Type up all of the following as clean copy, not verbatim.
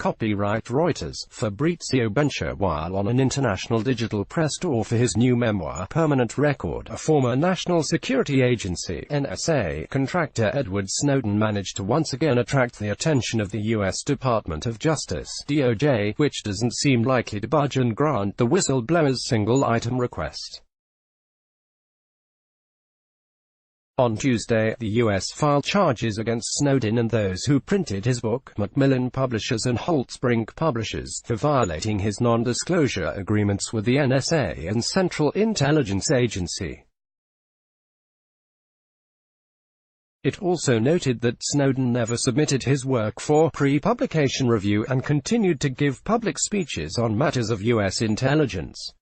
Copyright Reuters. Fabrizio BenschWhile on an international digital press tour for his new memoir, Permanent Record. A former National Security Agency (NSA) contractor, Edward Snowden, managed to once again attract the attention of the U.S. Department of Justice (DOJ), which doesn't seem likely to budge and grant the whistleblower's single-item request. On Tuesday, the U.S. filed charges against Snowden and those who printed his book, Macmillan Publishers and Holtzbrinck Publishers, for violating his non-disclosure agreements with the NSA and Central Intelligence Agency. It also noted that Snowden never submitted his work for pre-publication review and continued to give public speeches on matters of U.S. intelligence.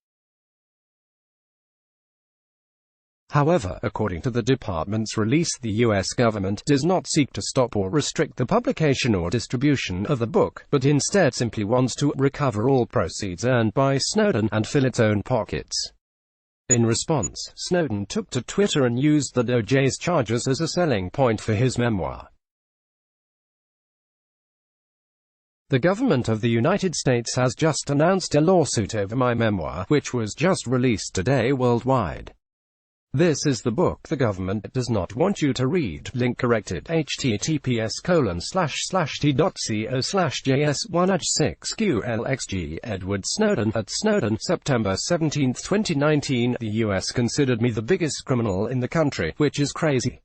However, according to the department's release, the U.S. government does not seek to stop or restrict the publication or distribution of the book, but instead simply wants to recover all proceeds earned by Snowden and fill its own pockets. In response, Snowden took to Twitter and used the DOJ's charges as a selling point for his memoir. The government of the United States has just announced a lawsuit over my memoir, which was just released today worldwide. This is the book the government does not want you to read. Link corrected. https://t.co/js1h6qlxg. Edward Snowden. At Snowden, September 17, 2019. The U.S. considered me the biggest criminal in the country, which is crazy.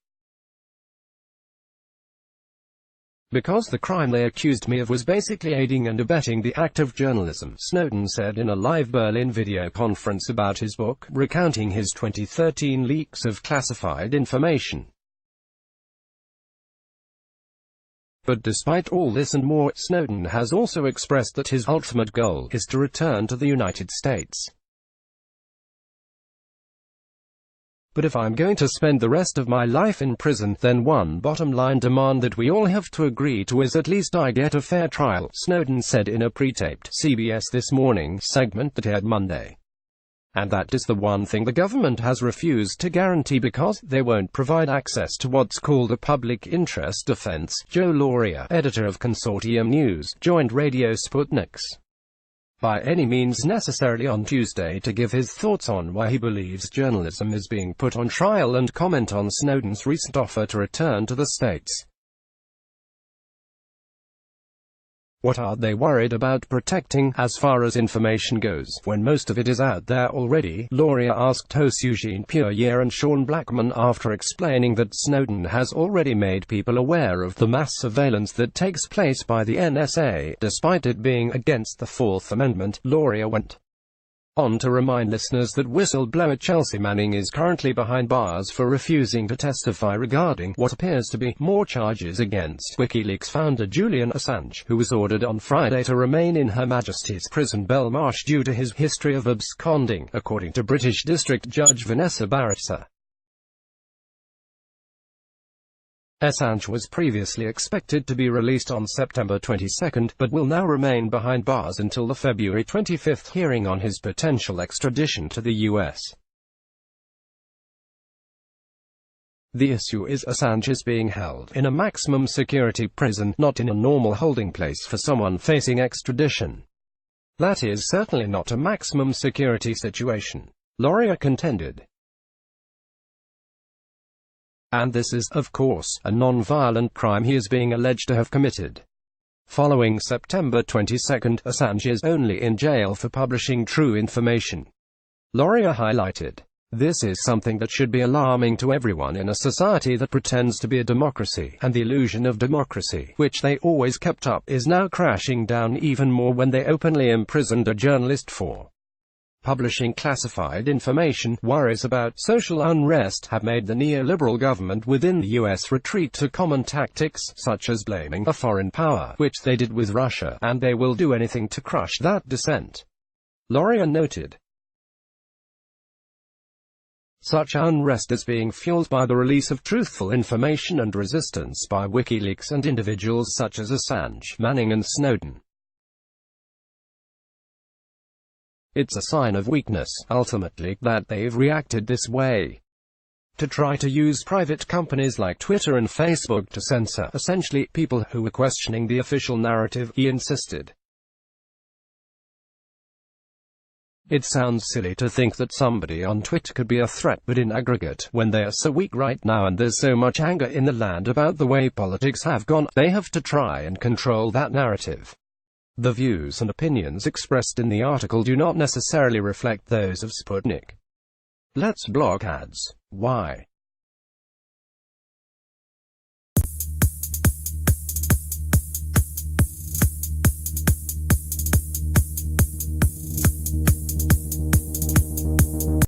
Because the crime they accused me of was basically aiding and abetting the act of journalism, Snowden said in a live Berlin video conference about his book, recounting his 2013 leaks of classified information. But despite all this and more, Snowden has also expressed that his ultimate goal is to return to the United States. But if I'm going to spend the rest of my life in prison, then one bottom-line demand that we all have to agree to is at least I get a fair trial, Snowden said in a pre-taped CBS This Morning segment that aired Monday. And that is the one thing the government has refused to guarantee because they won't provide access to what's called a public interest defense. Joe Lauria, editor of Consortium News, joined Radio Sputnik's By Any Means Necessary on Tuesday to give his thoughts on why he believes journalism is being put on trial and comment on Snowden's recent offer to return to the States. What are they worried about protecting, as far as information goes, when most of it is out there already? Lauria asked hosts Eugene Puryear and Sean Blackman after explaining that Snowden has already made people aware of the mass surveillance that takes place by the NSA, despite it being against the Fourth Amendment. Lauria went on to remind listeners that whistleblower Chelsea Manning is currently behind bars for refusing to testify regarding what appears to be more charges against WikiLeaks founder Julian Assange, who was ordered on Friday to remain in Her Majesty's Prison Belmarsh due to his history of absconding, according to British District Judge Vanessa Barrister. Assange was previously expected to be released on September 22, but will now remain behind bars until the February 25 hearing on his potential extradition to the U.S. The issue is Assange is being held in a maximum security prison, not in a normal holding place for someone facing extradition. That is certainly not a maximum security situation, Lauria contended. And this is, of course, a non-violent crime he is being alleged to have committed. Following September 22, Assange is only in jail for publishing true information. Lauria highlighted, "This is something that should be alarming to everyone in a society that pretends to be a democracy, and the illusion of democracy, which they always kept up, is now crashing down even more when they openly imprisoned a journalist for publishing classified information." Worries about social unrest have made the neoliberal government within the U.S. retreat to common tactics, such as blaming a foreign power, which they did with Russia, and they will do anything to crush that dissent, Lauria noted. Such unrest is being fueled by the release of truthful information and resistance by WikiLeaks and individuals such as Assange, Manning and Snowden. It's a sign of weakness, ultimately, that they've reacted this way. to try to use private companies like Twitter and Facebook to censor, essentially, people who were questioning the official narrative, he insisted. It sounds silly to think that somebody on Twitter could be a threat, but in aggregate, when they are so weak right now and there's so much anger in the land about the way politics have gone, they have to try and control that narrative. The views and opinions expressed in the article do not necessarily reflect those of Sputnik. Let's block ads. Why?